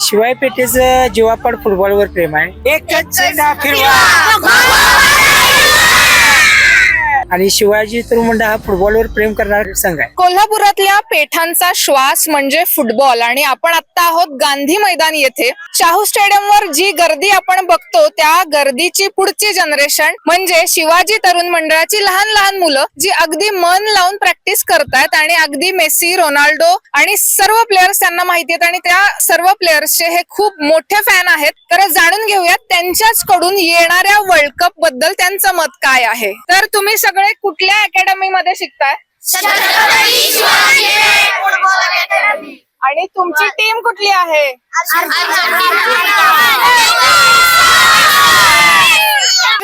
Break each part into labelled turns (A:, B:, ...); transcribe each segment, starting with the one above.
A: शिवाय पेठेचं जीवापाड फुटबॉलवर प्रेम आहे. एकच चेंडा फिरवा आणि शिवाजी तरुण हा फुटबॉलवर प्रेम करणारा संघ आहे.
B: कोल्हापुरातल्या पेठांचा श्वास म्हणजे फुटबॉल आणि आपण आता आहोत गांधी मैदान येथे. शाहू स्टेडियमवर जी गर्दी आपण बघतो त्या गर्दीची पुढची जनरेशन म्हणजे शिवाजी तरुण मंडळाची लहान लहान मुलं जी अगदी मन लावून प्रॅक्टिस करतायत आणि अगदी मेसी, रोनाल्डो आणि सर्व प्लेयर्स त्यांना माहिती आहेत आणि त्या सर्व प्लेयर्सचे हे खूप मोठे फॅन आहेत. तर जाणून घेऊयात त्यांच्याच कडून येणाऱ्या वर्ल्ड कप बद्दल त्यांचं मत काय आहे. तर तुम्ही सगळे कुठल्या अकॅडमी मध्ये शिकताय आणि तुमची टीम कुठली आहे?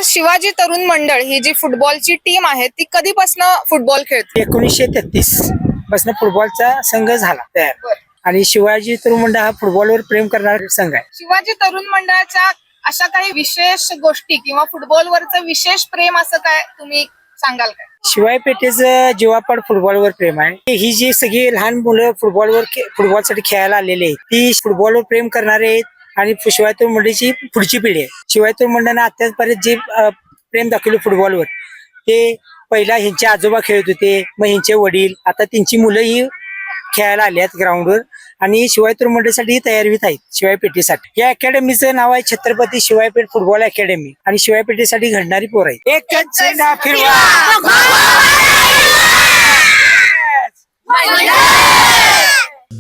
B: शिवाजी तरुण मंडळ ही जी फुटबॉलची टीम आहे ती कधीपासून फुटबॉल खेळते?
A: 1933 पासून फुटबॉलचा संघ झाला तयार आणि शिवाजी तरुण मंडळ हा फुटबॉलवर प्रेम करणारा संघ आहे.
B: शिवाजी तरुण मंडळाच्या अशा काही विशेष गोष्टी किंवा फुटबॉलवरचं विशेष प्रेम असं काय तुम्ही सांगाल काय?
A: शिवाय पेठेचं जीवापाड फुटबॉलवर प्रेम आहे. ही जी सगळी लहान मुलं फुटबॉलसाठी खेळायला आलेली आहेत ती फुटबॉलवर प्रेम करणारे आहेत आणि शिवाय तरुण मंडळाची पुढची पिढी आहे. शिवाय तरुण मंडळानं आतापर्यंत जे प्रेम दाखवलं फुटबॉलवर ते पहिला ह्यांचे आजोबा खेळत होते, मग ह्यांचे वडील, आता त्यांची मुलं ही खेळायला आली आहेत ग्राउंडवर आणि शिवाय तरुण मंडळासाठी तयार होत आहेत. शिवाय पेठेसाठी या अकॅडमीचं नाव आहे छत्रपती शिवायपेठ फुटबॉल अकॅडमी आणि शिवाय पेठेसाठी घडणारी पोर आहे. एकच चेंडा फिरवा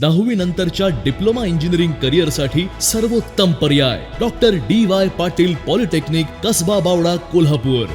C: 10वी नंतरच्या डिप्लोमा इंजिनिअरिंग करिअर साठी सर्वोत्तम पर्याय doctor DY Patil polytechnic, Kasba Bawada, Kolhapur.